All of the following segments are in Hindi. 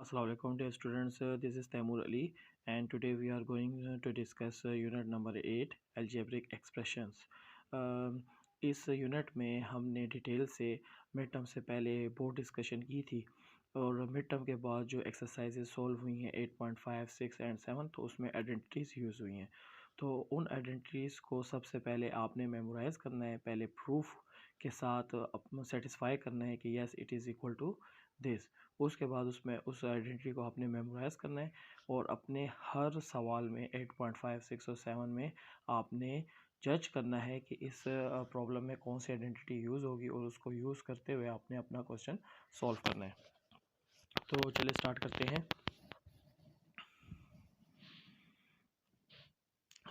Assalamu alaikum dear students, this is Taimur Ali and today we are going to discuss unit number 8 algebraic expressions. इस यूनिट में हमने डिटेल से मिड टर्म से पहले बहुत डिस्कशन की थी और मिड टर्म के बाद जो एक्सरसाइजेज सॉल्व हुई हैं 8.5, 6 एंड 7 तो उसमें आइडेंटिटीज़ यूज़ हुई हैं। तो उन आइडेंटिटीज़ को सबसे पहले आपने मेमोराइज़ करना है, पहले प्रूफ के साथ सेटिस्फाई करना है कि yes it is equal to this. उसके बाद उसमें उस आइडेंटिटी को आपने मेमोराइज़ करना है और अपने हर सवाल में 8.5, 6 और 7 में आपने जज करना है कि इस प्रॉब्लम में कौन सी आइडेंटिटी यूज़ होगी और उसको यूज़ करते हुए आपने अपना क्वेश्चन सॉल्व करना है। तो चलिए स्टार्ट करते हैं।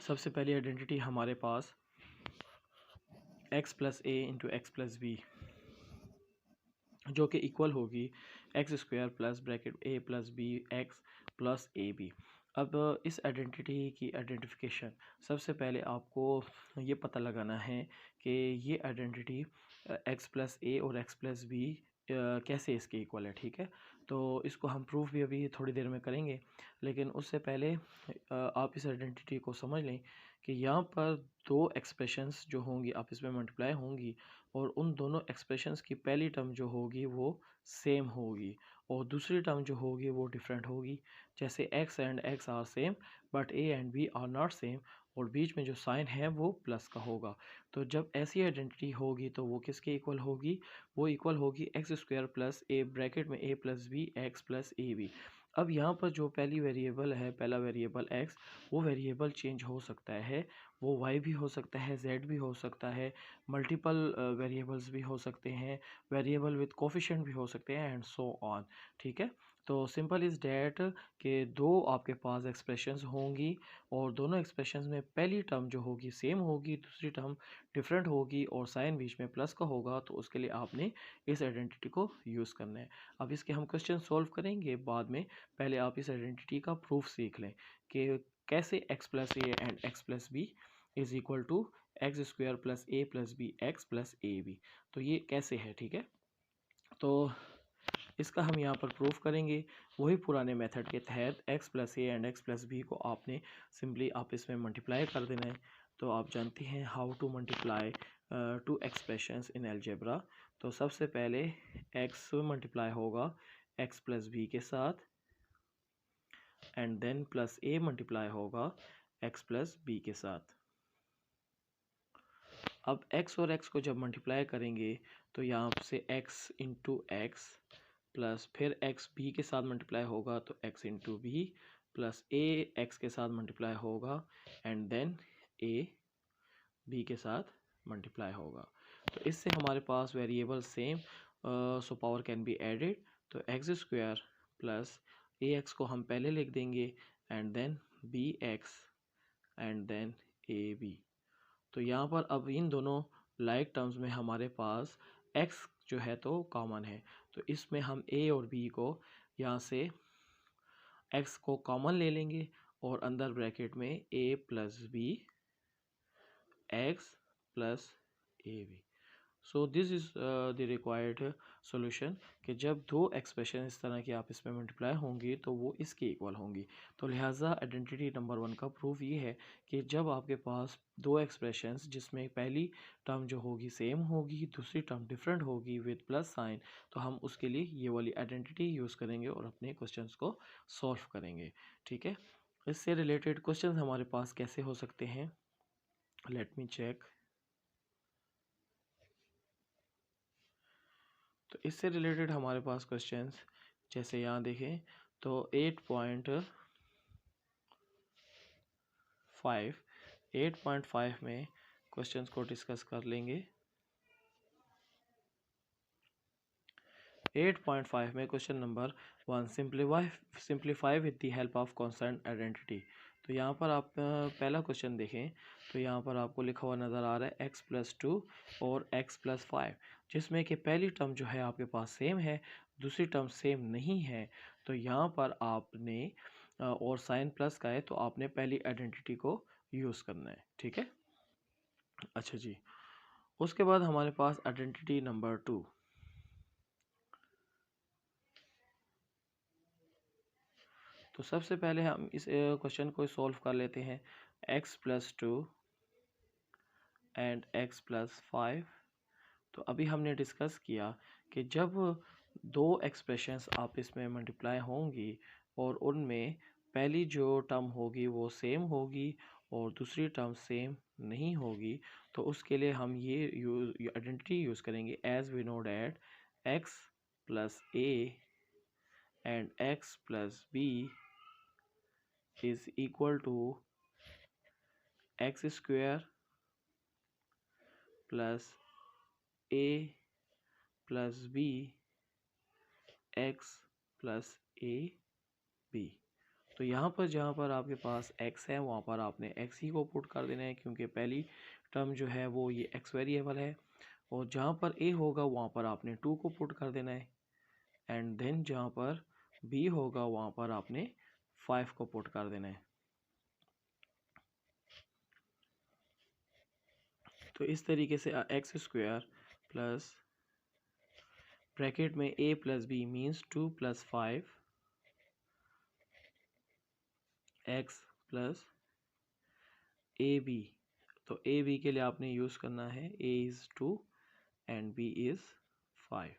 सबसे पहली आइडेंटिटी हमारे पास x plus a into x plus b जो कि इक्वल होगी x square plus bracket a plus b x plus a b. अब इस आइडेंटिटी की आइडेंटिफिकेशन सबसे पहले आपको ये पता लगाना है कि ये आइडेंटिटी एक्स प्लस ए और एक्स प्लस बी कैसे इसके इक्वल है। ठीक है, तो इसको हम प्रूफ भी अभी थोड़ी देर में करेंगे, लेकिन उससे पहले आप इस आइडेंटिटी को समझ लें कि यहाँ पर दो एक्सप्रेशंस जो होंगी आपस में मल्टीप्लाई होंगी और उन दोनों एक्सप्रेशंस की पहली टर्म जो होगी वो सेम होगी और दूसरी टर्म जो होगी वो डिफरेंट होगी। जैसे x and x are same but a and b are not same और बीच में जो साइन है वो प्लस का होगा। तो जब ऐसी आइडेंटिटी होगी तो वो किसके इक्वल होगी? वो इक्वल होगी x square plus a bracket में a plus b x plus a b. अब यहाँ पर जो पहली वेरिएबल है, पहला वेरिएबल x, वो वेरिएबल चेंज हो सकता है, वो y भी हो सकता है, z भी हो सकता है, मल्टीपल वेरिएबल्स भी हो सकते हैं, वेरिएबल विद कोफिशिएंट भी हो सकते हैं एंड सो ऑन। ठीक है, तो सिंपल इज़ डैट कि दो आपके पास एक्सप्रेशंस होंगी और दोनों एक्सप्रेशंस में पहली टर्म जो होगी सेम होगी, दूसरी टर्म डिफरेंट होगी और साइन बीच में प्लस का होगा। तो उसके लिए आपने इस आइडेंटिटी को यूज़ करना है। अब इसके हम क्वेश्चन सॉल्व करेंगे बाद में, पहले आप इस आइडेंटिटी का प्रूफ सीख लें कि कैसे x plus a and x plus b is equal to x square plus a plus b x plus a b. तो ये कैसे है, ठीक है। तो इसका हम यहाँ पर प्रूफ करेंगे वही पुराने मेथड के तहत। x plus a and x plus b को आपने सिंपली आप इसमें मल्टीप्लाई कर देना है। तो आप जानते हैं how to multiply two expressions in algebra. तो सबसे पहले x मल्टीप्लाई होगा x प्लस बी के साथ and then plus a multiply होगा x प्लस बी के साथ। अब x और x को जब मल्टीप्लाई करेंगे तो यहाँ से x इंटू एक्स प्लस फिर x b के साथ मल्टीप्लाई होगा तो x into b plus a x के साथ मल्टीप्लाई होगा एंड देन a b के साथ मल्टीप्लाई होगा। तो इससे हमारे पास variable same, so power can be added. तो x square plus a x को हम पहले लिख देंगे and then b x and then a b. तो यहाँ पर अब इन दोनों लाइक टर्म्स में हमारे पास x जो है तो कॉमन है, तो इसमें हम a और b को यहाँ से x को कॉमन ले लेंगे और अंदर ब्रैकेट में a plus b x plus a b. So this is the required solution कि जब दो एक्सप्रेशन इस तरह की आपस में मल्टीप्लाई होंगी तो वो इसके इक्वल होंगी। तो लिहाजा आइडेंटिटी नंबर 1 का प्रूफ ये है कि जब आपके पास दो एक्सप्रेशंस जिसमें पहली टर्म जो होगी सेम होगी, दूसरी टर्म डिफरेंट होगी विद प्लस साइन, तो हम उसके लिए ये वाली आइडेंटिटी यूज़ करेंगे और अपने क्वेश्चंस को सॉल्व करेंगे। ठीक है, इससे रिलेटेड क्वेश्चन हमारे पास कैसे हो सकते हैं, लेट मी चेक। तो इससे रिलेटेड हमारे पास क्वेश्चंस जैसे यहाँ देखें तो 8.5 में क्वेश्चंस को डिस्कस कर लेंगे। 8.5 में question number 1, simplify with the help of constant identity. तो यहाँ पर आप पहला क्वेश्चन देखें तो यहाँ पर आपको लिखा हुआ नज़र आ रहा है x+2 और x+5, जिसमें कि पहली टर्म जो है आपके पास सेम है, दूसरी टर्म सेम नहीं है। तो यहाँ पर आपने और साइन प्लस का है तो आपने पहली आइडेंटिटी को यूज़ करना है। ठीक है, अच्छा जी। उसके बाद हमारे पास आइडेंटिटी नंबर 2। तो सबसे पहले हम इस क्वेश्चन को सॉल्व कर लेते हैं। x+2 and x+5। तो अभी हमने डिस्कस किया कि जब दो एक्सप्रेशंस आपस में मल्टीप्लाई होंगी और उनमें पहली जो टर्म होगी वो सेम होगी और दूसरी टर्म सेम नहीं होगी, तो उसके लिए हम ये आइडेंटिटी यूज़ करेंगे। As we know that x+a and x+b is equal to x square plus a plus b x plus a b। तो यहाँ पर जहाँ पर आपके पास x है वहाँ पर आपने x ही को पुट कर देना है, क्योंकि पहली टर्म जो है वो ये x वेरिएबल है। और जहाँ पर a होगा वहाँ पर आपने 2 को पुट कर देना है, एंड देन जहाँ पर b होगा वहाँ पर आपने 5 को पुट कर देना है। तो इस तरीके से x स्क्वायर प्लस ब्रैकेट में a plus b means 2 + 5 x plus a b. तो ए बी के लिए आपने यूज़ करना है a is 2 and b is 5।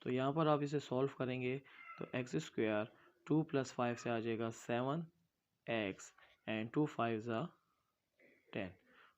तो यहाँ पर आप इसे सॉल्व करेंगे तो x स्क्वायर 2 + 5 से आ जाएगा 7x एंड 2 5 ज़ा 10।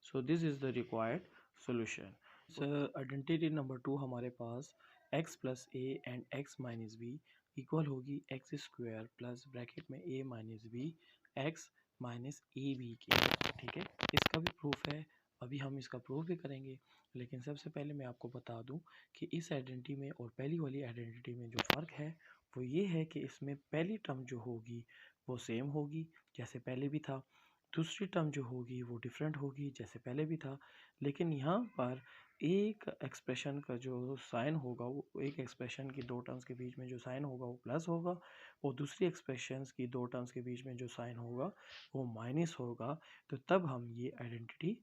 So this is the required solution. Sir identity number 2 हमारे पास x plus a and x minus b equal होगी x स्क्वायर प्लस ब्रैकेट में a minus b x minus a b के। ठीक है, इसका भी प्रूफ है, अभी हम इसका प्रूफ भी करेंगे। लेकिन सबसे पहले मैं आपको बता दूं कि इस आइडेंटिटी में और पहली वाली आइडेंटिटी में जो फ़र्क है वो ये है कि इसमें पहली टर्म जो होगी वो सेम होगी जैसे पहले भी था, दूसरी टर्म जो होगी वो डिफरेंट होगी जैसे पहले भी था। लेकिन यहाँ पर एक एक्सप्रेशन का जो साइन होगा वो एक एक्सप्रेशन की दो टर्म्स के बीच में जो साइन होगा वो प्लस होगा, और दूसरी एक्सप्रेशंस की दो टर्म्स के बीच में जो साइन होगा वो माइनस होगा। तो तब हम ये आइडेंटिटी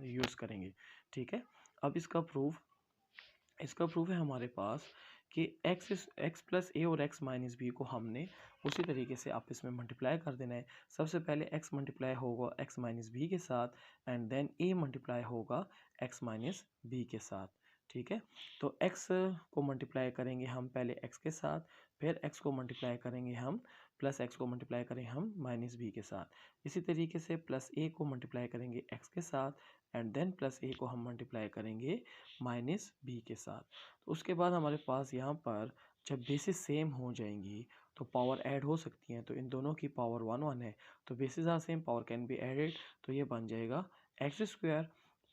यूज़ करेंगे। ठीक है, अब इसका प्रूफ है हमारे पास कि x प्लस ए और x माइनस बी को हमने उसी तरीके से आपस में मल्टीप्लाई कर देना है। सबसे पहले x मल्टीप्लाई होगा x माइनस बी के साथ एंड देन a मल्टीप्लाई होगा x माइनस बी के साथ। ठीक है, तो x को मल्टीप्लाई करेंगे हम पहले x के साथ, फिर x को मल्टीप्लाई करेंगे हम प्लस x को मल्टीप्लाई करेंगे हम माइनस बी के साथ। इसी तरीके से प्लस a को मल्टीप्लाई करेंगे x के साथ एंड देन प्लस a को हम मल्टीप्लाई करेंगे माइनस बी के साथ। तो उसके बाद हमारे पास यहाँ पर जब बेसिस सेम हो जाएंगी तो पावर ऐड हो सकती हैं, तो इन दोनों की पावर 1 1 है, तो basis are same, power can be added. तो ये बन जाएगा एक्स स्क्वायर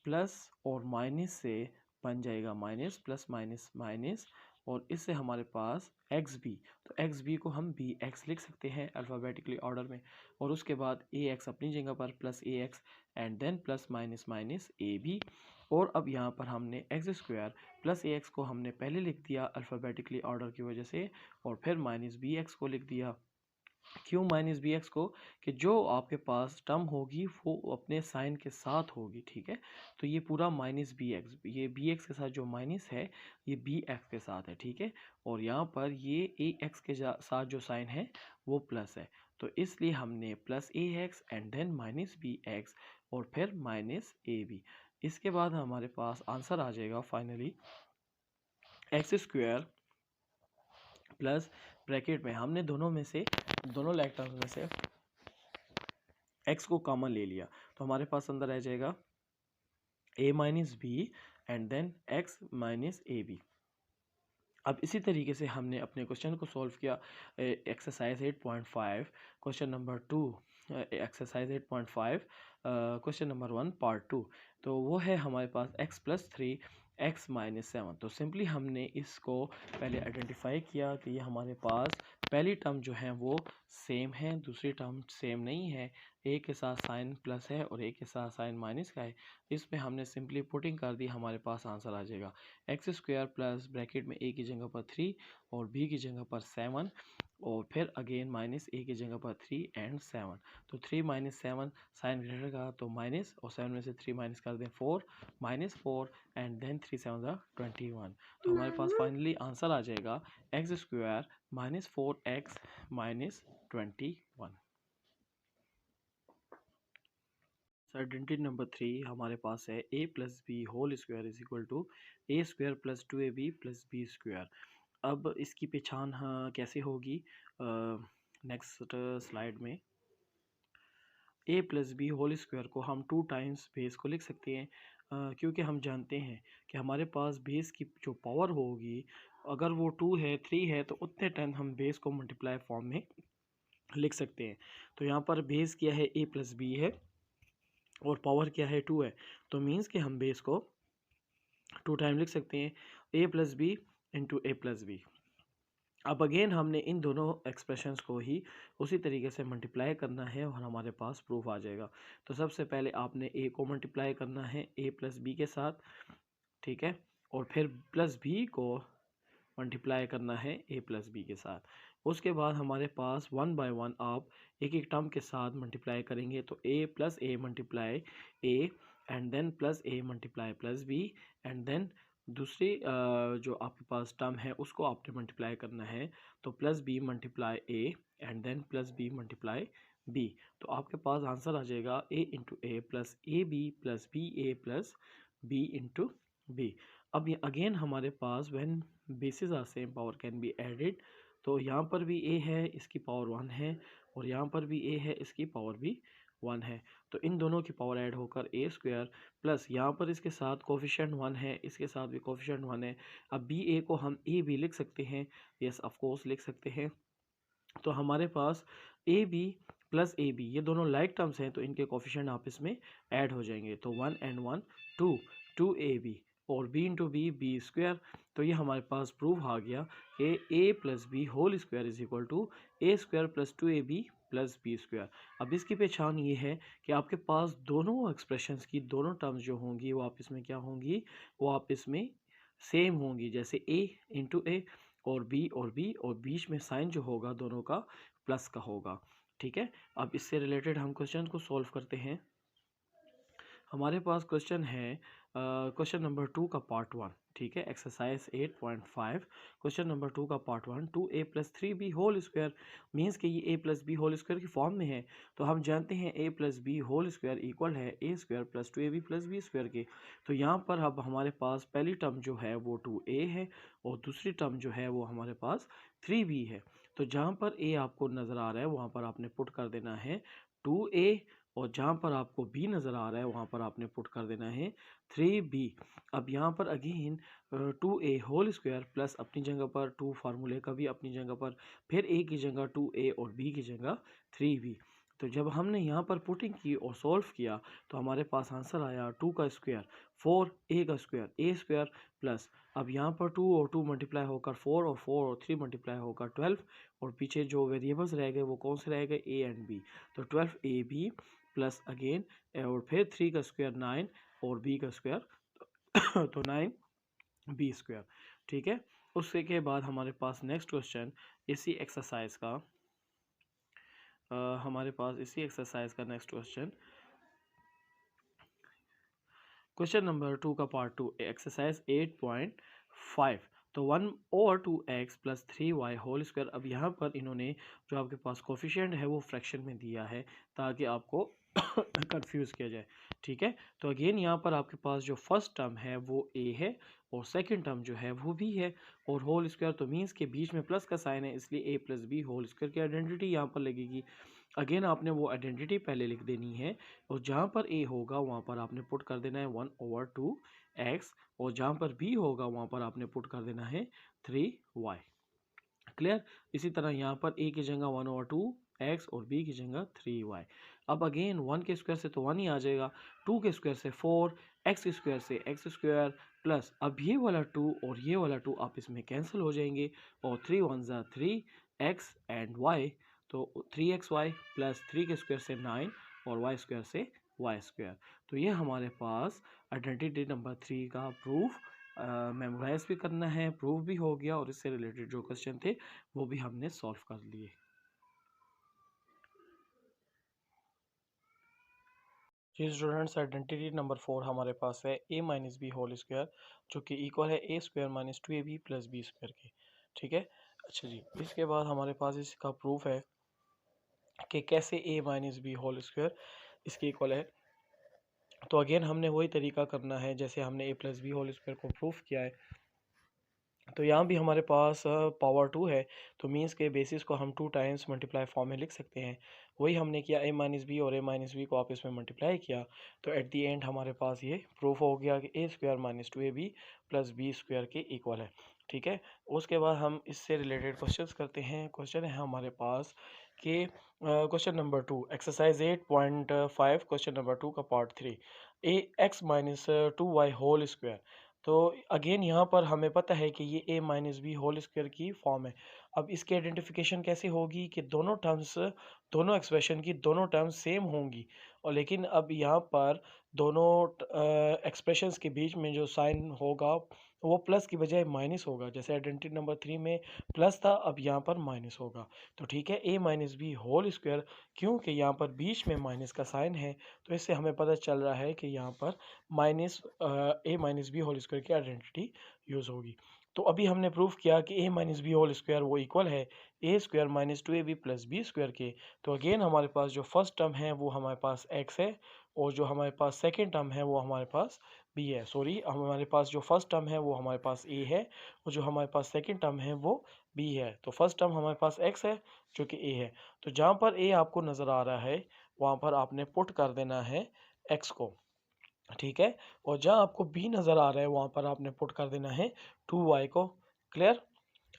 प्लस और माइनस से बन जाएगा माइनस प्लस माइनस माइनस, और इससे हमारे पास एक्स बी, तो एक्स बी को हम बी एक्स लिख सकते हैं अल्फ़ाबेटिकली ऑर्डर में, और उसके बाद ए एक्स अपनी जगह पर plus a x and then plus minus minus a b. और अब यहाँ पर हमने x square plus a x को हमने पहले लिख दिया अल्फ़ाबेटिकली ऑर्डर की वजह से, और फिर माइनस बी एक्स को लिख दिया। क्यों माइनस बी एक्स को? कि जो आपके पास टर्म होगी वो अपने साइन के साथ होगी। ठीक है, तो ये पूरा माइनस बी एक्स, ये बी एक्स के साथ जो माइनस है ये बी एक्स के साथ है। ठीक है, और यहाँ पर ये ए एक्स के साथ जो साइन है वो प्लस है, तो इसलिए हमने plus a x and then minus b x और फिर माइनस ए बी। इसके बाद हमारे पास आंसर आ जाएगा finally x square plus bracket में हमने दोनों लाइक टर्म्स में से x को कॉमन ले लिया, तो हमारे पास अंदर आ जाएगा a minus b and then x minus a b. अब इसी तरीके से हमने अपने क्वेश्चन को सॉल्व किया। Exercise 8.5 question number 2, exercise 8.5 question number 1 part 2। तो वो है हमारे पास x प्लस 3 x माइनस 7। तो सिंपली हमने इसको पहले आइडेंटिफाई किया कि ये हमारे पास पहली टर्म जो है वो सेम है, दूसरी टर्म सेम नहीं है, ए के साथ साइन प्लस है और ए के साथ साइन माइनस का है। इसमें हमने सिंपली पुटिंग कर दी, हमारे पास आंसर आ जाएगा एक्स स्क्वायर प्लस ब्रैकेट में ए की जगह पर 3 और बी की जगह पर 7 और फिर अगेन माइनस ए की जगह पर 3 एंड 7, तो 3 माइनस 7 साइन ग्रेटर का तो माइनस, और 7 में से 3 माइनस कर दें 4, माइनस 4 एंड देन 3 7 21, तो हमारे पास फाइनली आंसर आ जाएगा x square minus 4x minus 21। Certainty number 3 हमारे पास है a plus b whole square is equal to a square plus 2ab plus b square. अब इसकी पहचान कैसे होगी नेक्स्ट स्लाइड में। a plus b whole square को हम 2 टाइम्स बेस को लिख सकते हैं क्योंकि हम जानते हैं कि हमारे पास बेस की जो पावर होगी अगर वो 2 है 3 है तो उतने टाइम हम बेस को मल्टीप्लाई फॉर्म में लिख सकते हैं। तो यहाँ पर बेस क्या है a प्लस बी है और पावर क्या है 2 है, तो मीन्स कि हम बेस को 2 टाइम लिख सकते हैं a plus b into a plus b. अब अगेन हमने इन दोनों एक्सप्रेशंस को ही उसी तरीके से मल्टीप्लाई करना है और हमारे पास प्रूफ आ जाएगा। तो सबसे पहले आपने a को मल्टीप्लाई करना है a प्लस बी के साथ, ठीक है, और फिर प्लस बी को मल्टीप्लाई करना है a प्लस बी के साथ। उसके बाद हमारे पास 1 बाय 1 आप एक एक टर्म के साथ मल्टीप्लाई करेंगे, तो a plus a multiply a and then plus a multiply plus b and then दूसरी जो आपके पास टर्म है उसको आपने मल्टीप्लाई करना है, तो plus b multiply a and then plus b multiply b. तो आपके पास आंसर आ जाएगा a into a plus a b plus b a plus b into b. अब ये अगेन हमारे पास when basis are same power can be added, तो यहाँ पर भी a है इसकी पावर 1 है और यहाँ पर भी a है इसकी पावर भी 1 है, तो इन दोनों की पावर ऐड होकर a स्क्वायर प्लस यहाँ पर इसके साथ कोफिशिएंट 1 है, इसके साथ भी कोफिशिएंट 1 है। अब बी ए को हम a भी लिख सकते हैं, यस ऑफ कोर्स लिख सकते हैं। तो हमारे पास a b plus a b ये दोनों लाइक टर्म्स हैं तो इनके कोफिशिएंट आपस में ऐड हो जाएंगे, तो 1 एंड 1 2 ए बी और b into b b square. तो ये हमारे पास प्रूफ आ गया कि a plus b whole square is equal to a square plus 2ab plus b square. अब इसकी पहचान ये है कि आपके पास दोनों एक्सप्रेशंस की दोनों टर्म्स जो होंगी वो आपस में क्या होंगी, वो आपस में सेम होंगी, जैसे a इंटू ए और b और बीच में साइन जो होगा दोनों का प्लस का होगा, ठीक है। अब इससे रिलेटेड हम क्वेश्चन को सॉल्व करते हैं। हमारे पास क्वेश्चन है क्वेश्चन नंबर 2 का पार्ट 1, ठीक है, एक्सरसाइज 8.5 क्वेश्चन नंबर 2 का part 1 2a plus 3b whole square means कि ये a plus b whole square की फॉर्म में है। तो हम जानते हैं a plus b whole square equal है a square plus 2ab plus b square के। तो यहाँ पर अब हमारे पास पहली टर्म जो है वो 2a है और दूसरी टर्म जो है वो हमारे पास 3b है। तो जहाँ पर a आपको नज़र आ रहा है वहाँ पर आपने पुट कर देना है 2a और जहाँ पर आपको b नज़र आ रहा है वहाँ पर आपने पुट कर देना है 3b। अब यहाँ पर again 2a whole square plus अपनी जगह पर 2 फार्मूले का भी अपनी जगह पर, फिर a की जगह 2a और b की जगह 3b। तो जब हमने यहाँ पर पुटिंग की और सॉल्व किया तो हमारे पास आंसर आया 2 का स्क्वायर 4 a का स्क्वायर a स्क्वायर प्लस अब यहाँ पर 2 और 2 मल्टीप्लाई होकर 4 और 4 और 3 मल्टीप्लाई होकर 12 और पीछे जो वेरिएबल्स रह गए वो कौन से रह गए a एंड b, तो 12ab प्लस अगेन और फिर 3 का स्क्वायर 9 और b का स्क्वायर तो 9b स्क्वायर, ठीक है। उसके के बाद हमारे पास नेक्स्ट क्वेश्चन इसी एक्सरसाइज का नेक्स्ट क्वेश्चन नंबर 2 का पार्ट 2 एक्सरसाइज 8.5 तो 1 और 2x plus 3y whole square. अब यहाँ पर इन्होंने जो आपके पास कोफिशिएंट है वो फ्रैक्शन में दिया है ताकि आपको कंफ्यूज किया जाए, ठीक है। तो अगेन यहाँ पर आपके पास जो फर्स्ट टर्म है वो a है और सेकंड टर्म जो है वो b है और होल स्क्वायर तो मीन्स के बीच में प्लस का साइन है इसलिए a plus b whole square की आइडेंटिटी यहाँ पर लगेगी। अगेन आपने वो आइडेंटिटी पहले लिख देनी है और जहाँ पर a होगा वहाँ पर आपने पुट कर देना है 1/2x और जहाँ पर b होगा वहाँ पर आपने पुट कर देना है 3y, क्लियर। इसी तरह यहाँ पर a की जगह 1/2x और b की जगह 3y। अब अगेन 1 के स्क्वायर से तो 1 ही आ जाएगा, 2 के स्क्वायर से 4, x स्क्वायर से x स्क्वायर प्लस अब ये वाला 2 और ये वाला 2 आप इसमें कैंसिल हो जाएंगे और 3 1 ज़ा 3x एंड y, तो 3xy प्लस 3 के स्क्वायर से 9 और y स्क्वायर से y स्क्वायर। तो ये हमारे पास आइडेंटिटी नंबर 3 का प्रूफ मेमोराइज भी करना है, प्रूव भी हो गया और इससे रिलेटेड जो क्वेश्चन थे वो भी हमने सॉल्व कर लिए। जी स्टूडेंट्स, आइडेंटिटी नंबर 4 हमारे पास है a minus b whole square, जो कि इक्वल है a square minus 2ab plus b square के। ठीक है, अच्छा जी, इसके बाद हमारे पास इसका प्रूफ है कि कैसे a minus b whole square इसके इक्वल है। तो अगेन हमने वही तरीका करना है जैसे हमने a plus b whole square को प्रूफ किया है। तो यहाँ भी हमारे पास पावर 2 है, तो मीन्स के बेसिस को हम 2 टाइम्स मल्टीप्लाई फॉर्म में लिख सकते हैं। वही हमने किया, a माइनस बी और a माइनस बी को आपस में मल्टीप्लाई किया, तो एट दी एंड हमारे पास ये प्रूफ हो गया कि a square minus 2ab plus b square के इक्वल है। ठीक है, उसके बाद हम इससे रिलेटेड क्वेश्चंस करते हैं। क्वेश्चन है हमारे पास कि question number 2 exercise 8.5 question number 2 का part 3 a x minus 2y whole square. तो अगेन यहाँ पर हमें पता है कि ये a minus b whole square की फॉर्म है। अब इसकी आइडेंटिफिकेशन कैसे होगी कि दोनों टर्म्स, दोनों एक्सप्रेशन की दोनों टर्म्स सेम होंगी, और लेकिन अब यहाँ पर दोनों एक्सप्रेशंस के बीच में जो साइन होगा वो प्लस की बजाय माइनस होगा। जैसे आइडेंटिटी नंबर 3 में प्लस था, अब यहाँ पर माइनस होगा। तो ठीक है, a minus b whole square, क्योंकि यहाँ पर बीच में माइनस का साइन है, तो इससे हमें पता चल रहा है कि यहाँ पर minus a minus b whole square की आइडेंटिटी यूज़ होगी। तो अभी हमने प्रूफ किया कि a minus b whole square वो इक्वल है a square minus 2ab plus b square के। तो अगेन हमारे पास जो फर्स्ट टर्म है वो हमारे पास x है, और जो हमारे पास सेकेंड टर्म है वो हमारे पास b है। सॉरी, हमारे पास जो फर्स्ट टर्म है वो हमारे पास a है, और जो हमारे पास सेकेंड टर्म है वो b है। तो फर्स्ट टर्म हमारे पास x है जो कि a है। तो जहाँ पर a आपको नज़र आ रहा है वहाँ पर आपने पुट कर देना है x को। ठीक है, और जहाँ आपको b नज़र आ रहा है वहाँ पर आपने पुट कर देना है 2y को। क्लियर?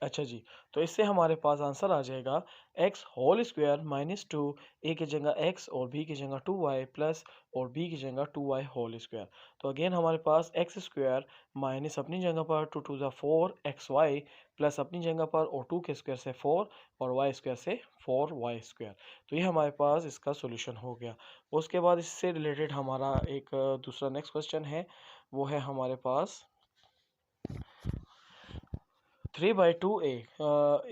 अच्छा जी, तो इससे हमारे पास आंसर आ जाएगा x whole square minus 2, a की जगह x और b की जगह 2y प्लस और b की जगह 2y होल स्क्वायर। तो अगेन हमारे पास x स्क्वायर माइनस अपनी जगह पर 2 टू ज़ा 4xy प्लस अपनी जगह पर और 2 के स्क्वायर से 4 और y स्क्वायर से 4y स्क्वायर। तो ये हमारे पास इसका सोल्यूशन हो गया। उसके बाद इससे रिलेटेड हमारा एक दूसरा नेक्स्ट क्वेश्चन है, वो है हमारे पास 3/2a।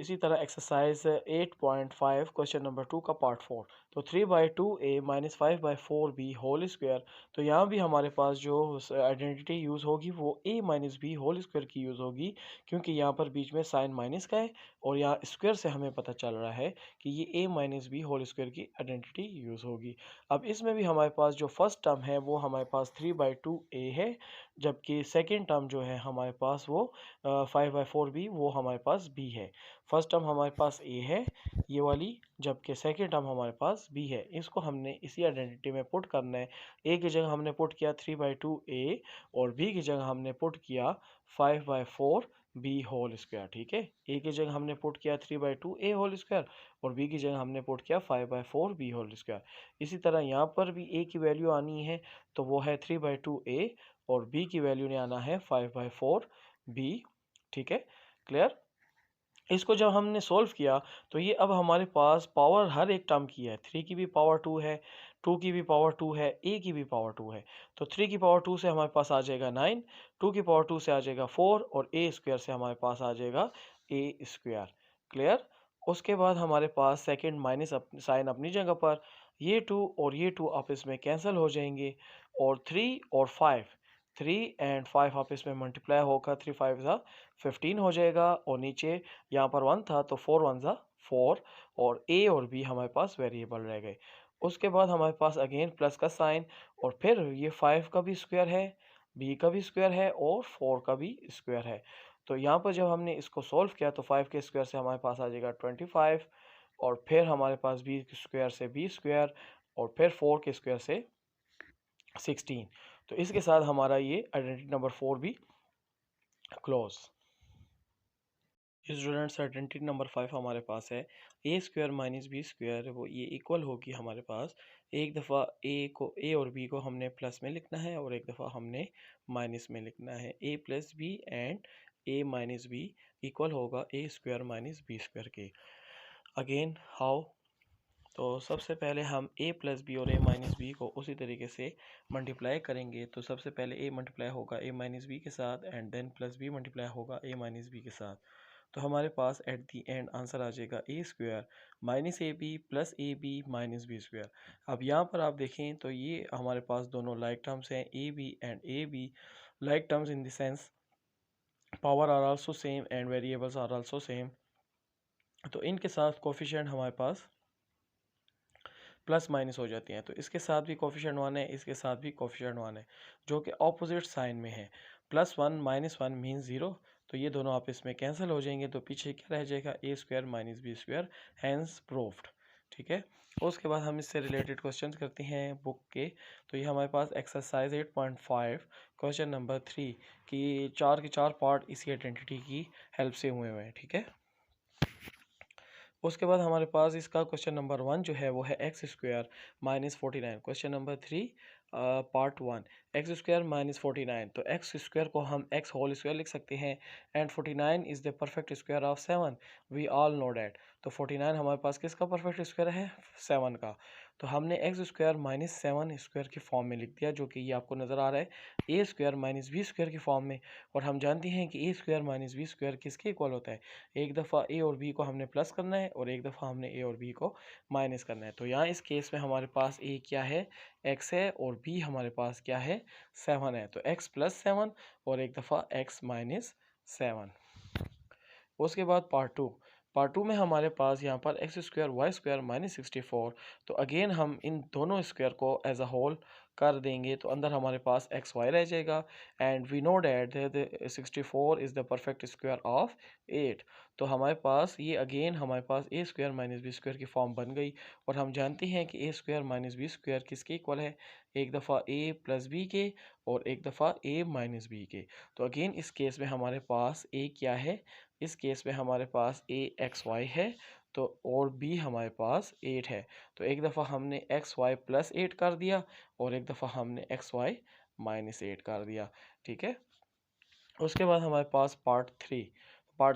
इसी तरह एक्सरसाइज 8.5 क्वेश्चन नंबर 2 का पार्ट 4। तो 3/2a minus 5/4b whole square. तो यहाँ भी हमारे पास जो आइडेंटिटी यूज़ होगी वो a minus b whole square की यूज़ होगी, क्योंकि यहाँ पर बीच में साइन माइनस का है, और यहाँ स्क्वायर से हमें पता चल रहा है कि ये a minus b whole square की आइडेंटिटी यूज़ होगी। अब इसमें भी हमारे पास जो फर्स्ट टर्म है वो हमारे पास 3/2a है, जबकि सेकेंड टर्म जो है हमारे पास वो 5/4b वो हमारे पास b है। फर्स्ट टर्म हमारे पास a है ये वाली, जबकि सेकेंड टर्म हमारे पास b है। इसको हमने इसी आइडेंटिटी में पुट करना है। a की जगह हमने पुट किया 3/2a और b की जगह हमने पुट किया 5/4b होल स्क्वायर। ठीक है, a की जगह हमने पुट किया 3/2a होल स्क्वायर और b की जगह हमने पुट किया 5/4b होल स्क्वायर। इसी तरह यहाँ पर भी a की वैल्यू आनी है, तो वो है 3/2a और b की वैल्यू ने आना है 5/4b। ठीक है, क्लियर? इसको जब हमने सॉल्व किया तो ये अब हमारे पास पावर हर एक टर्म की है। 3 की भी पावर 2 है, 2 की भी पावर 2 है, a की भी पावर 2 है। तो 3 की पावर 2 से हमारे पास आ जाएगा 9, 2 की पावर 2 से आ जाएगा 4 और a स्क्वायर से हमारे पास आ जाएगा a स्क्वायर। क्लियर? उसके बाद हमारे पास सेकेंड माइनस साइन अपनी जगह पर, ये 2 और ये 2 आपस में कैंसिल हो जाएंगे, और 3 और 5, 3 एंड 5 आपस में मल्टीप्लाई होकर 3 5 ज़ा 15 हो जाएगा, और नीचे यहाँ पर 1 था तो 4 1 ज़ा 4, और a और b हमारे पास वेरिएबल रह गए। उसके बाद हमारे पास अगेन प्लस का साइन, और फिर ये 5 का भी स्क्वायर है, b का भी स्क्वायर है और 4 का भी स्क्वायर है। तो यहाँ पर जब हमने इसको सॉल्व किया तो 5 के स्क्वायर से हमारे पास आ जाएगा 25, और फिर हमारे पास b स्क्वायर से b स्क्वायर, और फिर 4 के स्क्वायर से 16। तो इसके साथ हमारा ये आइडेंटिटी नंबर 4 भी क्लोज। स्टूडेंट्स, आइडेंटिटी नंबर 5 हमारे पास है a square minus b square, वो ये इक्वल होगी हमारे पास। एक दफ़ा a और b को हमने प्लस में लिखना है और एक दफ़ा हमने माइनस में लिखना है। a plus b and a minus b equal होगा a square minus b square के। Again how? तो सबसे पहले हम a प्लस बी और a माइनस बी को उसी तरीके से मल्टीप्लाई करेंगे। तो सबसे पहले a मल्टीप्लाई होगा a माइनस बी के साथ and then plus b multiply होगा a माइनस बी के साथ। तो हमारे पास एट दी एंड आंसर आ जाएगा a square minus a b plus a b minus b square. अब यहाँ पर आप देखें तो ये हमारे पास दोनों लाइक टर्म्स हैं, a b and a b like terms in the sense power are also same and variables are also same. तो इनके साथ कोफिशिएंट हमारे पास प्लस माइनस हो जाती हैं। तो इसके साथ भी कोफिशिएंट 1 है, इसके साथ भी कोफिशिएंट 1 है, जो कि ऑपोजिट साइन में है। +1 -1 मीन 0। तो ये दोनों आपस में कैंसिल हो जाएंगे। तो पीछे क्या रह जाएगा, a square minus b square, hence proved. ठीक है। उसके बाद हम इससे रिलेटेड क्वेश्चंस करते हैं बुक के। तो ये हमारे पास एक्सरसाइज 8.5 क्वेश्चन नंबर 3 की 4 के 4 पार्ट इसी आइडेंटिटी की हेल्प से हुए हैं। ठीक है। उसके बाद हमारे पास इसका क्वेश्चन नंबर 1 जो है वो है x square minus 49। Question number 3 part 1 x square minus 49। तो एक्स स्क्वायर को हम एक्स होल स्क्वायर लिख सकते हैं and 49 is the perfect square of 7। We all know that. तो 49 हमारे पास किसका परफेक्ट स्क्वायर है, 7 का। तो हमने एक्स स्क्वायर माइनस 7 स्क्वायर की फॉर्म में लिख दिया, जो कि ये आपको नज़र आ रहा है a square minus b square की फॉर्म में। और हम जानते हैं कि a square minus b square किसके इक्वल होता है, एक दफ़ा ए और बी को हमने प्लस करना है और एक दफ़ा हमने ए और बी को माइनस करना है। तो यहाँ इस केस में हमारे पास ए क्या है, एक्स है, और बी हमारे पास क्या है, 7 है। तो एक्स प्लस 7 और एक दफ़ा एक्स माइनस 7। उसके बाद पार्ट टू में हमारे पास यहाँ पर x square y square minus 64। तो अगेन हम इन दोनों स्क्वायर को एज अ होल कर देंगे, तो अंदर हमारे पास एक्स वाई रह जाएगा and we know that 64 is the perfect square of 8। तो हमारे पास ये अगेन हमारे पास a square minus b square की फॉर्म बन गई। और हम जानते हैं कि a square minus b square किसके इक्वल है, एक दफ़ा ए प्लस बी के और एक दफ़ा ए माइनस बी के। तो अगेन इस केस में हमारे पास ए क्या है, इस केस में हमारे पास ए एक्स वाई है, तो और बी हमारे पास 8 है। तो एक दफ़ा हमने एक्स वाई प्लस 8 कर दिया और एक दफ़ा हमने एक्स वाई माइनस 8 कर दिया। ठीक है। उसके बाद हमारे पास पार्ट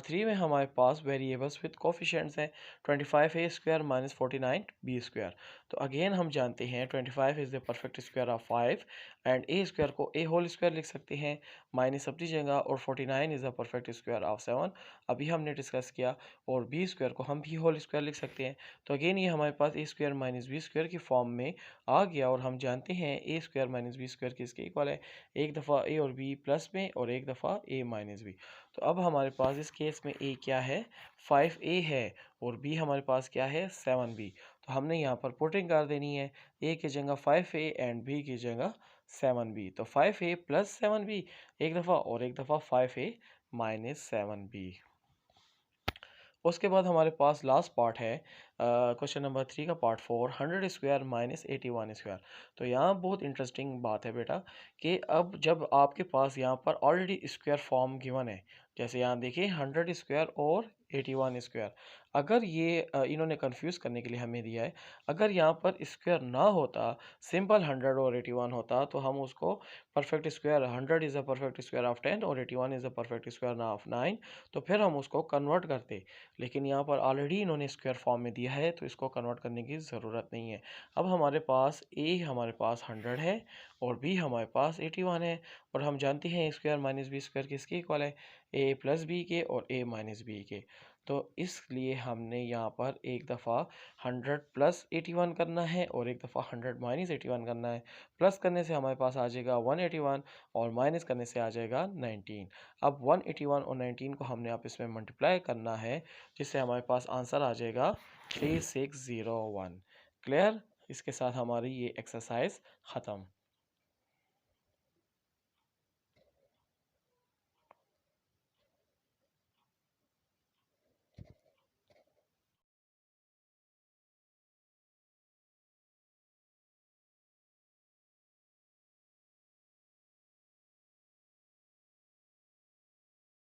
थ्री में हमारे पास वेरिएबल्स विद कोफिशिएंट्स हैं 25a square minus 49 b square. तो अगेन हम जानते हैं 25 is the perfect square of 5 and a square को ए होल स्क्वायर लिख सकते हैं माइनस अपनी जगह, और 49 is the perfect square of 7 अभी हमने डिस्कस किया, और बी स्क्वायर को हम भी होल स्क्वायर लिख सकते हैं। तो अगेन ये हमारे पास a square minus b square की फॉर्म में आ गया। और हम जानते हैं ए स्क्वायर माइनस बी स्क्वायर किसके इक्वल है, एक दफ़ा ए और बी प्लस में और एक दफ़ा ए माइनस बी। तो अब हमारे पास इस केस में ए क्या है, 5a है, और बी हमारे पास क्या है, 7b। तो हमने यहाँ पर पुटिंग कर देनी है, ए की जगह 5a एंड बी की जगह 7b। तो 5a प्लस 7b एक दफ़ा और एक दफ़ा 5a माइनस 7b। उसके बाद हमारे पास लास्ट पार्ट है क्वेश्चन नंबर 3 का पार्ट 4 100 स्क्वायर माइनस 81 स्क्वायर। तो यहाँ बहुत इंटरेस्टिंग बात है बेटा कि अब जब आपके पास यहाँ पर ऑलरेडी स्क्वायर फॉर्म गिवन है, जैसे यहाँ देखिए 100 स्क्वायर और 81 स्क्वायर, अगर ये इन्होंने कंफ्यूज करने के लिए हमें दिया है, अगर यहाँ पर स्क्वायर ना होता, सिंपल 100 और 81 होता, तो हम उसको perfect square 100 is a perfect square of 10 और 81 is a perfect square of 9, तो फिर हम उसको कन्वर्ट करते। लेकिन यहाँ पर ऑलरेडी इन्होंने स्क्वायर फॉर्म में दिया है, तो इसको कन्वर्ट करने की ज़रूरत नहीं है। अब हमारे पास ए हमारे पास 100 है और बी हमारे पास 81 है, और हम जानते हैं स्क्वायर माइनस बी स्क्वायर किसके इक्वल है, ए प्लस बी के और ए माइनस बी के। तो इसलिए हमने यहाँ पर एक दफ़ा 100 प्लस 81 करना है और एक दफ़ा 100 माइनस 81 करना है। प्लस करने से हमारे पास आ जाएगा 181 और माइनस करने से आ जाएगा 19। अब 181 और 19 को हमने आप इसमें मल्टीप्लाई करना है, जिससे हमारे पास आंसर आ जाएगा 3601। क्लियर। इसके साथ हमारी ये एक्सरसाइज ख़त्म।